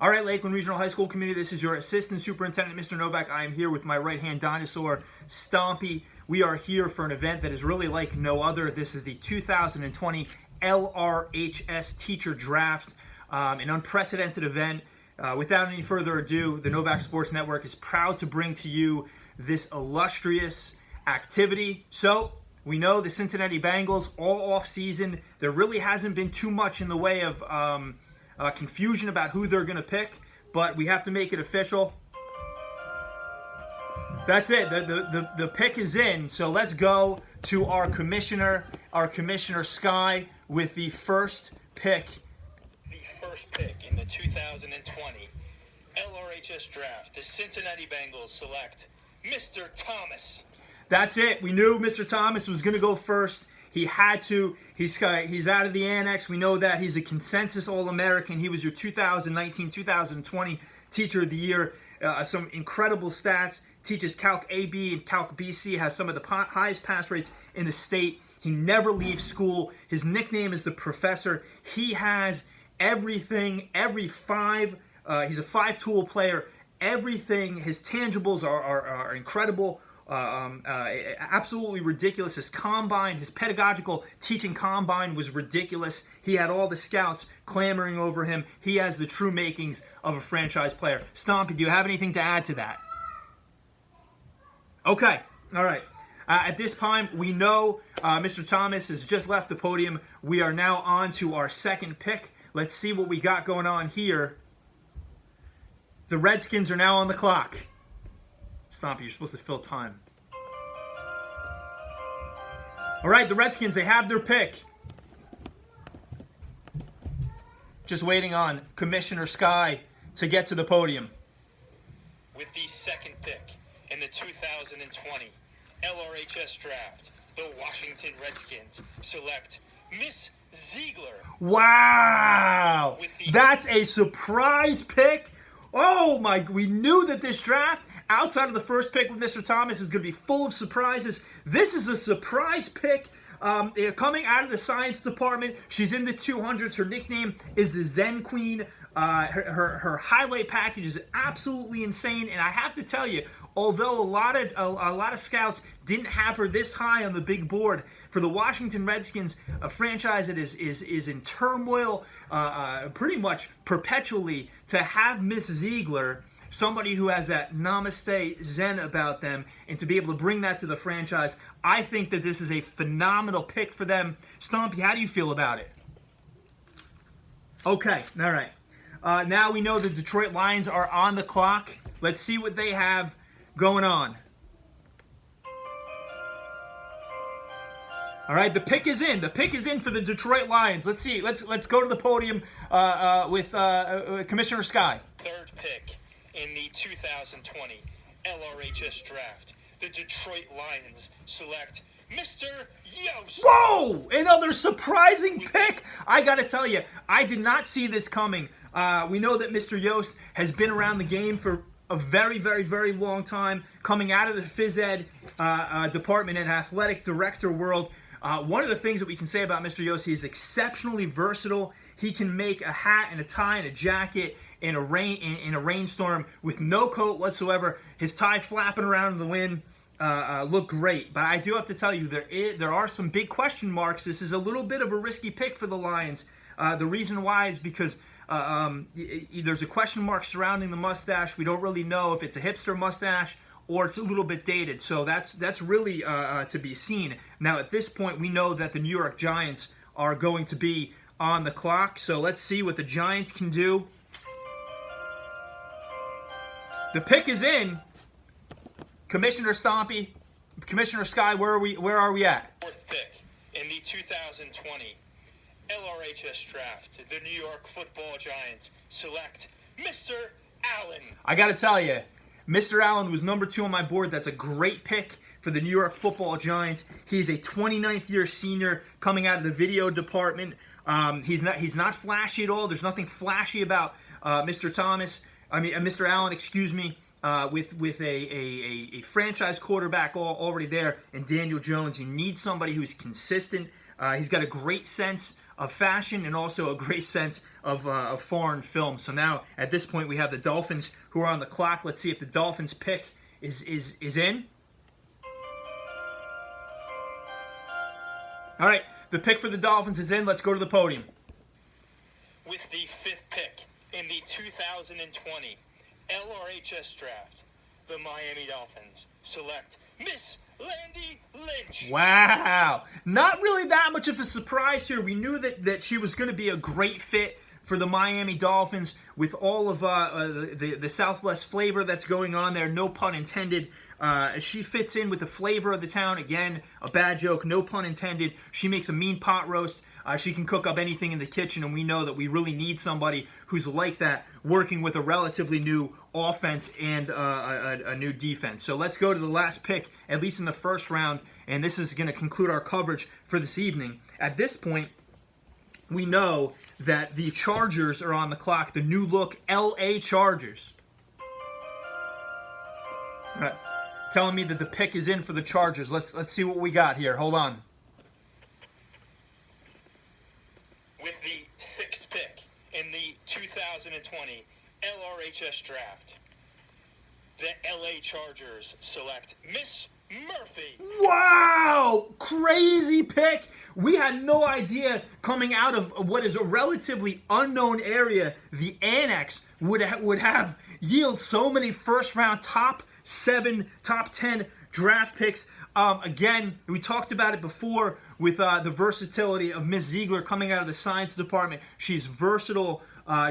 All right, Lakeland Regional High School community, this is your Assistant Superintendent, Mr. Novak. I am here with my right-hand dinosaur, Stompy. We are here for an event that is really like no other. This is the 2020 LRHS Teacher Draft, an unprecedented event. Without any further ado, the Novak Sports Network is proud to bring to you this illustrious activity. So, we know the Cincinnati Bengals all off-season. There really hasn't been too much in the way of confusion about who they're going to pick, but we have to make it official. That's it. The pick is in. So let's go to our commissioner Sky, with the first pick. The first pick in the 2020 LRHS draft, the Cincinnati Bengals select Mr. Thomas. That's it. We knew Mr. Thomas was going to go first. He had to. He's out of the annex. We know that. He's a consensus All-American. He was your 2019-2020 Teacher of the Year. Some incredible stats. Teaches Calc AB and Calc BC. Has some of the highest pass rates in the state. He never leaves school. His nickname is the Professor. He has everything. He's a five-tool player. Everything. His tangibles are incredible. Absolutely ridiculous. His combine, his pedagogical teaching combine was ridiculous. He had all the scouts clamoring over him. He has the true makings of a franchise player. Stompy, do you have anything to add to that? Okay, all right. At this time, we know Mr. Thomas has just left the podium. We are now on to our second pick. Let's see what we got going on here. The Redskins are now on the clock. Stompy, you're supposed to fill time. All right, the Redskins, they have their pick. Just waiting on Commissioner Sky to get to the podium. With the second pick in the 2020 LRHS draft, the Washington Redskins select Miss Ziegler. Wow! That's a surprise pick. Oh my, we knew that this draft, outside of the first pick with Mr. Thomas, is going to be full of surprises. This is a surprise pick. Coming out of the science department, she's in the 200s. Her nickname is the Zen Queen. Her highlight package is absolutely insane, and I have to tell you, although a lot of scouts didn't have her this high on the big board, for the Washington Redskins, a franchise that is in turmoil pretty much perpetually, to have Miss Ziegler, somebody who has that namaste zen about them, and to be able to bring that to the franchise, I think that this is a phenomenal pick for them. Stompy, how do you feel about it? Okay, all right. Now we know the Detroit Lions are on the clock. Let's see what they have going on. All right, the pick is in. The pick is in for the Detroit Lions. Let's see. Let's go to the podium with Commissioner Sky. Third pick in the 2020 LRHS draft, the Detroit Lions select Mr. Yost. Whoa! Another surprising pick. I got to tell you, I did not see this coming. We know that Mr. Yost has been around the game for a very, very, very long time, coming out of the phys ed department and athletic director world. One of the things that we can say about Mr. Yost, he's exceptionally versatile. He can make a hat and a tie and a jacket in a rainstorm with no coat whatsoever. His tie flapping around in the wind look great. But I do have to tell you, there are some big question marks. This is a little bit of a risky pick for the Lions. The reason why is because there's a question mark surrounding the mustache. We don't really know if it's a hipster mustache or it's a little bit dated. So that's really to be seen. Now, at this point, we know that the New York Giants are going to be on the clock. So let's see what the Giants can do. The pick is in. Commissioner Stompy, Commissioner Sky, where are we at? Fourth pick in the 2020 LRHS draft, the New York Football Giants select Mr. Allen. I got to tell you, Mr. Allen was number 2 on my board. That's a great pick for the New York Football Giants. He's a 29th year senior coming out of the video department. He's not flashy at all. There's nothing flashy about Mr. Allen, excuse me. With a franchise quarterback already there, and Daniel Jones, you need somebody who's consistent. He's got a great sense of fashion and also a great sense of foreign film. So now, at this point, we have the Dolphins who are on the clock. Let's see if the Dolphins pick is in. All right, the pick for the Dolphins is in. Let's go to the podium. With the 5th pick in the 2020 LRHS draft, the Miami Dolphins select Miss Landy Lynch. Wow. Not really that much of a surprise here. We knew that she was going to be a great fit for the Miami Dolphins with all of the Southwest flavor that's going on there. No pun intended. She fits in with the flavor of the town. Again, a bad joke, no pun intended. She makes a mean pot roast. She can cook up anything in the kitchen, and we know that we really need somebody who's like that, working with a relatively new offense and a new defense. So let's go to the last pick, at least in the first round, and this is going to conclude our coverage for this evening. At this point, we know that the Chargers are on the clock, the new look LA Chargers. All right. Telling me that the pick is in for the Chargers. Let's see what we got here. Hold on. With the 6th pick in the 2020 LRHS draft, the LA Chargers select Miss Murphy. Wow! Crazy pick. We had no idea coming out of what is a relatively unknown area, the Annex would have yield so many first-round top 7, top 10 draft picks. Again, we talked about it before with the versatility of Miss Ziegler coming out of the science department. She's versatile.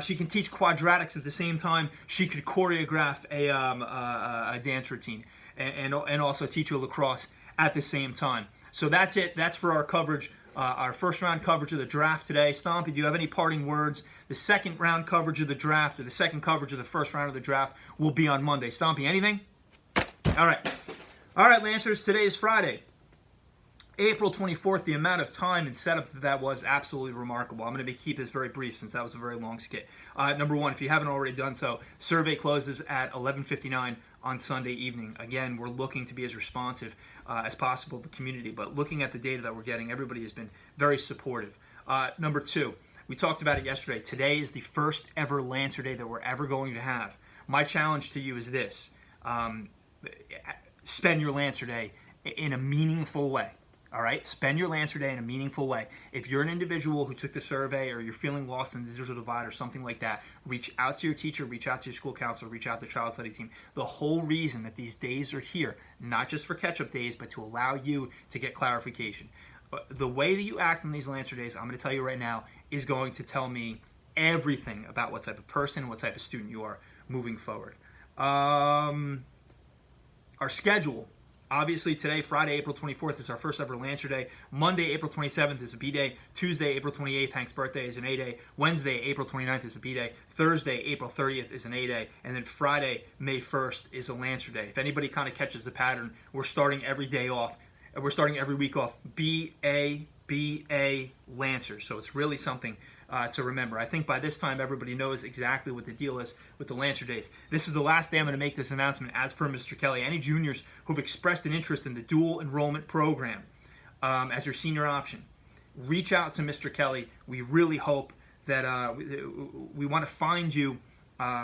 She can teach quadratics at the same time. She could choreograph a dance routine and also teach you lacrosse at the same time. So that's it. That's for our coverage, our first round coverage of the draft today. Stompy, do you have any parting words? The second round coverage of the draft, or the second coverage of the first round of the draft, will be on Monday. Stompy, anything? All right, Lancers, today is Friday, April 24th. The amount of time and setup that was absolutely remarkable. I'm going to keep this very brief since that was a very long skit. Number one, if you haven't already done so, survey closes at 11:59 on Sunday evening. Again, we're looking to be as responsive as possible to the community, but looking at the data that we're getting, everybody has been very supportive. Number two, we talked about it yesterday. Today is the first ever Lancer Day that we're ever going to have. My challenge to you is this. Spend your Lancer Day in a meaningful way. All right? Spend your Lancer Day in a meaningful way. If you're an individual who took the survey, or you're feeling lost in the digital divide or something like that, reach out to your teacher, reach out to your school counselor, reach out to the child study team. The whole reason that these days are here, not just for catch-up days, but to allow you to get clarification. The way that you act on these Lancer Days, I'm going to tell you right now, is going to tell me everything about what type of person, what type of student you are moving forward. Our schedule, obviously today, Friday, April 24th, is our first ever Lancer Day. Monday, April 27th is a B-Day. Tuesday, April 28th, Hank's birthday, is an A-Day. Wednesday, April 29th is a B-Day. Thursday, April 30th is an A-Day. And then Friday, May 1st is a Lancer Day. If anybody kind of catches the pattern, we're starting every day off. We're starting every week off B-A Lancers. So it's really something to remember. I think by this time everybody knows exactly what the deal is with the Lancer Days. This is the last day I'm going to make this announcement as per Mr. Kelly. Any juniors who've expressed an interest in the dual enrollment program as your senior option, reach out to Mr. Kelly. We really hope that we want to find you.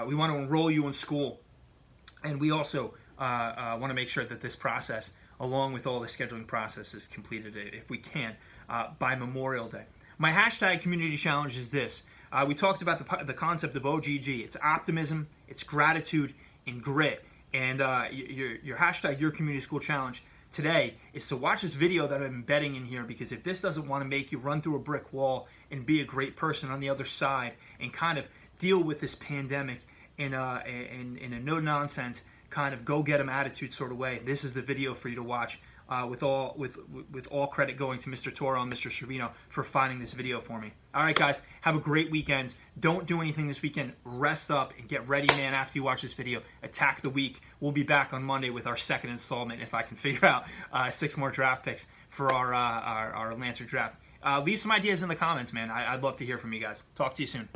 We want to enroll you in school. And we also want to make sure that this process, along with all the scheduling process, is completed, if we can, by Memorial Day. My hashtag community challenge is this. We talked about the concept of O.G.G. It's optimism, it's gratitude, and grit. And your hashtag, your community school challenge today, is to watch this video that I'm embedding in here, because if this doesn't want to make you run through a brick wall and be a great person on the other side and kind of deal with this pandemic in a no-nonsense, kind of go-get-em attitude sort of way, this is the video for you to watch. With all credit going to Mr. Toro and Mr. Servino for finding this video for me. All right, guys, have a great weekend. Don't do anything this weekend. Rest up and get ready, man, after you watch this video. Attack the week. We'll be back on Monday with our second installment, if I can figure out 6 more draft picks for our Lancer draft. Leave some ideas in the comments, man. I'd love to hear from you guys. Talk to you soon.